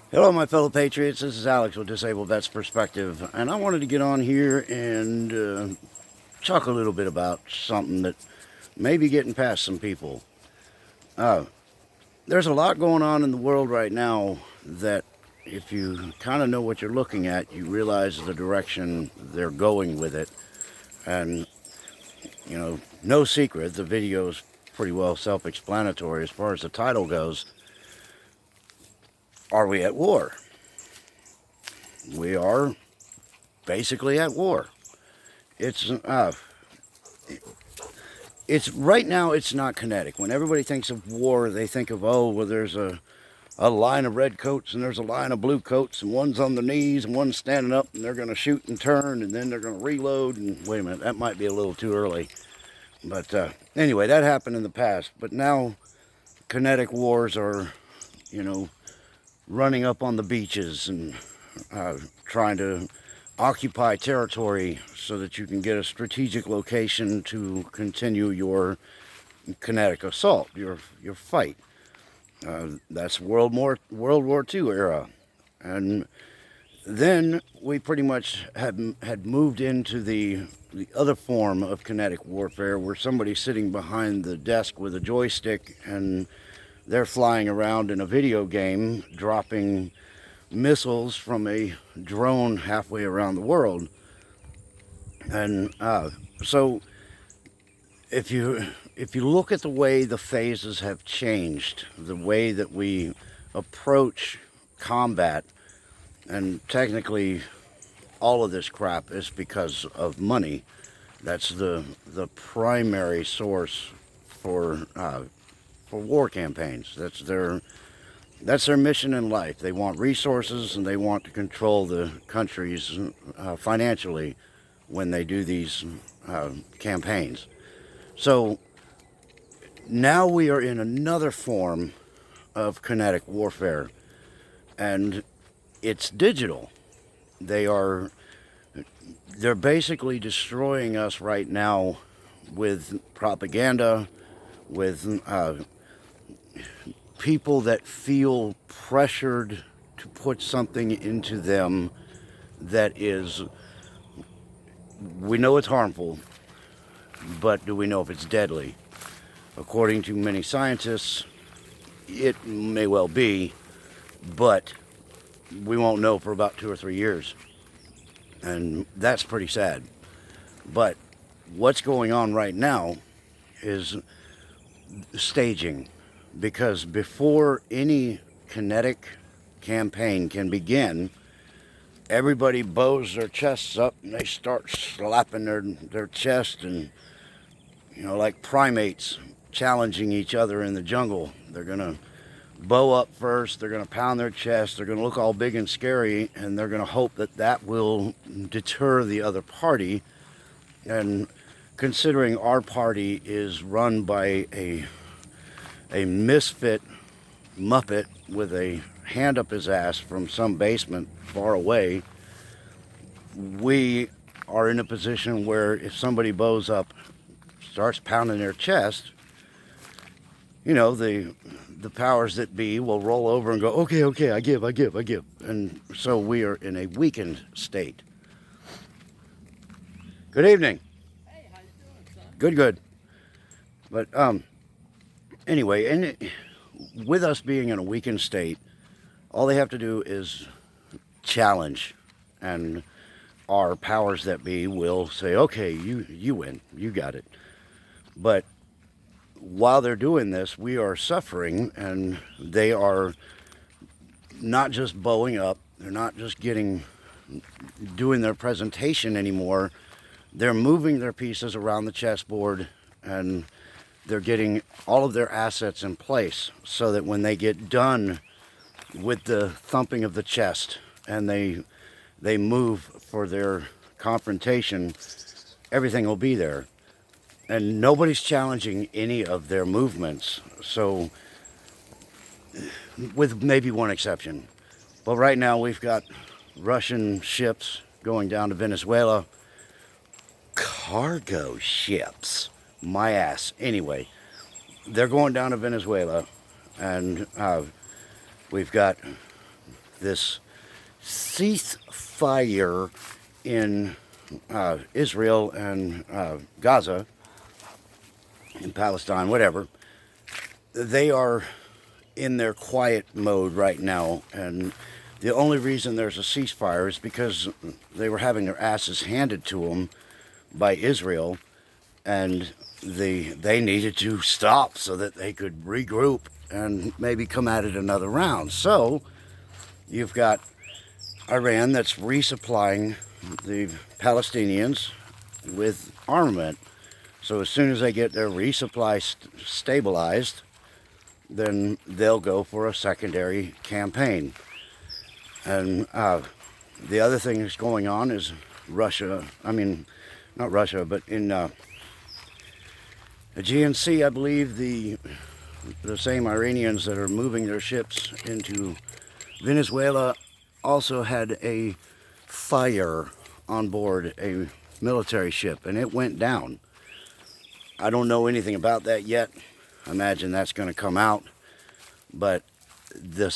Hello, my fellow patriots. This is Alex with Disabled Vets Perspective, and I wanted to get on here and talk a little bit about something that may be getting past some people. There's a lot going on in the world right now that, if you kind of know what you're looking at, you realize the direction they're going with it. And, no secret, the video's pretty well self-explanatory as far as the title goes. Are we at war? We are basically at war. It's right now. It's not kinetic. When everybody thinks of war, they think of, oh, well, there's a line of red coats and there's a line of blue coats, and one's on their knees and one's standing up, and they're going to shoot and turn, and then they're going to reload. And wait a minute, that might be a little too early. But anyway, that happened in the past. But now, kinetic wars are, running up on the beaches and trying to occupy territory so that you can get a strategic location to continue your kinetic assault, your fight. That's World War II era, and then we pretty much had moved into the other form of kinetic warfare, where somebody's sitting behind the desk with a joystick and they're flying around in a video game, dropping missiles from a drone halfway around the world. And so if you look at the way the phases have changed, the way that we approach combat, and technically all of this crap is because of money. That's the primary source for war campaigns. That's their mission in life. They want resources, and they want to control the countries financially when they do these campaigns. So now we are in another form of kinetic warfare, and it's digital. They're basically destroying us right now with propaganda, with people that feel pressured to put something into them that is, we know it's harmful, but do we know if it's deadly? According to many scientists, it may well be, but we won't know for about 2 or 3 years. And that's pretty sad. But what's going on right now is staging, because before any kinetic campaign can begin, everybody bows their chests up and they start slapping their chest, and like primates challenging each other in the jungle. They're gonna bow up first, they're gonna pound their chest, they're gonna look all big and scary, and they're gonna hope that will deter the other party. And considering our party is run by a misfit muppet with a hand up his ass from some basement far away, we are in a position where if somebody bows up, starts pounding their chest, the powers that be will roll over and go, okay, I give. And so we are in a weakened state. Good evening. Hey, how you doing, son? Good. But anyway, and with us being in a weakened state, all they have to do is challenge, and our powers that be will say, okay, you win, you got it. But while they're doing this, we are suffering, and they are not just bowing up, they're not just doing their presentation anymore. They're moving their pieces around the chessboard, and they're getting all of their assets in place so that when they get done with the thumping of the chest and they move for their confrontation, everything will be there. And nobody's challenging any of their movements, so, with maybe one exception. But right now we've got Russian ships going down to Venezuela. Cargo ships. My ass. Anyway, they're going down to Venezuela, and we've got this ceasefire in Israel and Gaza, in Palestine, whatever. They are in their quiet mode right now, and the only reason there's a ceasefire is because they were having their asses handed to them by Israel, and they needed to stop so that they could regroup and maybe come at it another round. So you've got Iran that's resupplying the Palestinians with armament. So as soon as they get their resupply stabilized, then they'll go for a secondary campaign. And the other thing that's going on is Russia, not Russia, but in the GNC, I believe the same Iranians that are moving their ships into Venezuela also had a fire on board a military ship, and it went down. I don't know anything about that yet. I imagine that's going to come out, but the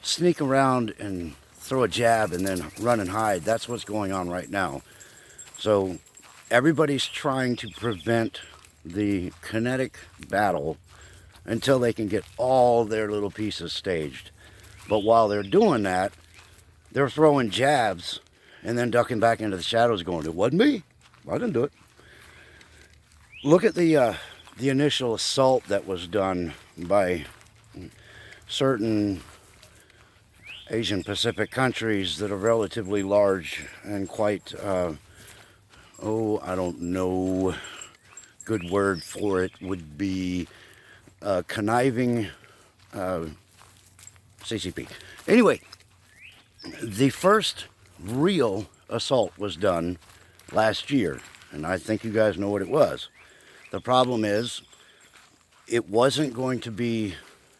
sneak around and throw a jab and then run and hide, that's what's going on right now. So everybody's trying to prevent the kinetic battle until they can get all their little pieces staged. But while they're doing that, they're throwing jabs and then ducking back into the shadows going, it wasn't me, I didn't do it. Look at the initial assault that was done by certain Asian Pacific countries that are relatively large and quite, I don't know, good word for it would be conniving CCP. Anyway, the first real assault was done last year, and I think you guys know what it was. The problem is, it wasn't going to be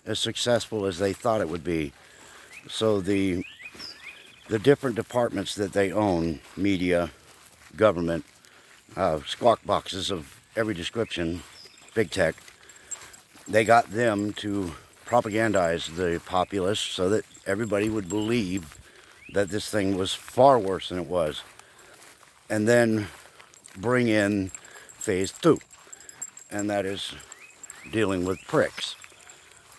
as successful as they thought it would be. So the different departments that they own, media, government, squawk boxes of every description, big tech, they got them to propagandize the populace so that everybody would believe that this thing was far worse than it was. And then bring in phase 2. And that is dealing with pricks.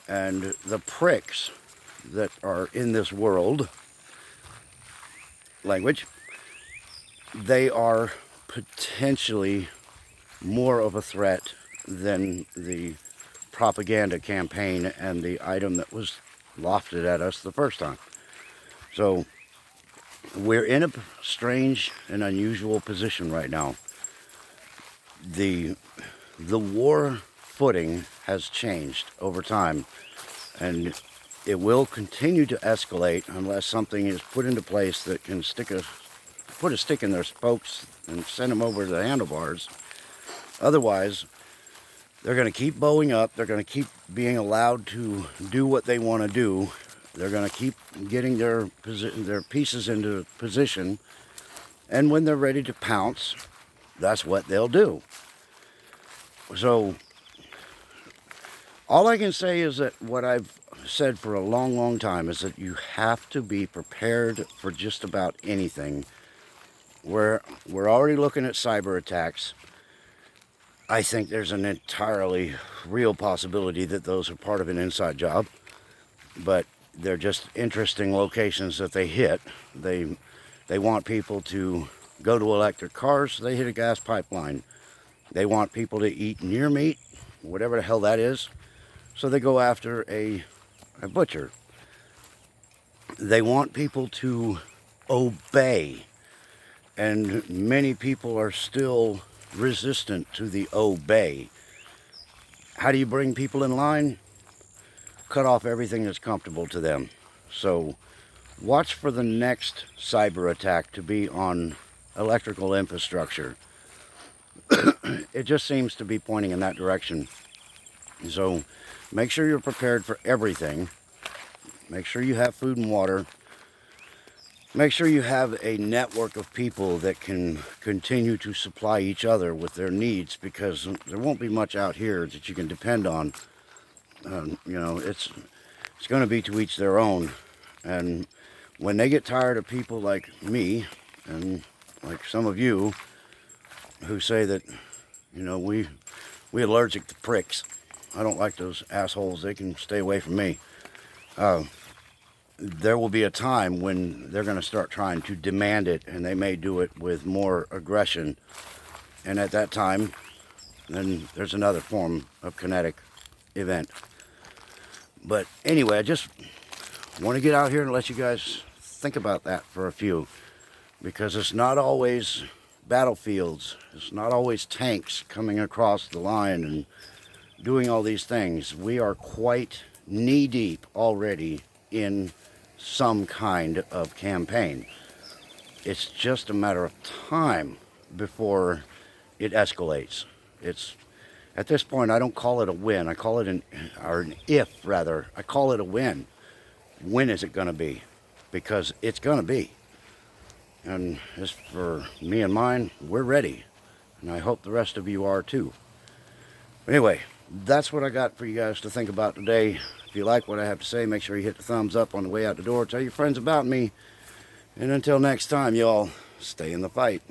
And the pricks that are in this world, language, they are potentially more of a threat than the propaganda campaign and the item that was lofted at us the first time. So we're in a strange and unusual position right now. The war footing has changed over time, and it will continue to escalate unless something is put into place that can put a stick in their spokes and send them over the handlebars. Otherwise, they're going to keep bowing up. They're going to keep being allowed to do what they want to do. They're going to keep getting their pieces into position. And when they're ready to pounce, that's what they'll do. So, all I can say is that what I've said for a long, long time is that you have to be prepared for just about anything. We're already looking at cyber attacks. I think there's an entirely real possibility that those are part of an inside job, but they're just interesting locations that they hit. They want people to go to electric cars, they hit a gas pipeline. They want people to eat near meat, whatever the hell that is, so they go after a butcher. They want people to obey, and many people are still resistant to the obey. How do you bring people in line? Cut off everything that's comfortable to them. So watch for the next cyber attack to be on electrical infrastructure. It just seems to be pointing in that direction. So make sure you're prepared for everything. Make sure you have food and water. Make sure you have a network of people that can continue to supply each other with their needs, because there won't be much out here that you can depend on. It's it's going to be to each their own. And when they get tired of people like me and like some of you who say that, we allergic to pricks. I don't like those assholes. They can stay away from me. There will be a time when they're going to start trying to demand it, and they may do it with more aggression. And at that time, then there's another form of kinetic event. But anyway, I just want to get out here and let you guys think about that for a few, because it's not always battlefields. It's not always tanks coming across the line and doing all these things. We are quite knee-deep already in some kind of campaign. It's just a matter of time before it escalates. It's at this point, I don't call it a win. I call it an if, rather. I call it a win. When is it going to be? Because it's going to be. And as for me and mine, we're ready. And I hope the rest of you are too. Anyway, that's what I got for you guys to think about today. If you like what I have to say, make sure you hit the thumbs up on the way out the door. Tell your friends about me. And until next time, y'all, stay in the fight.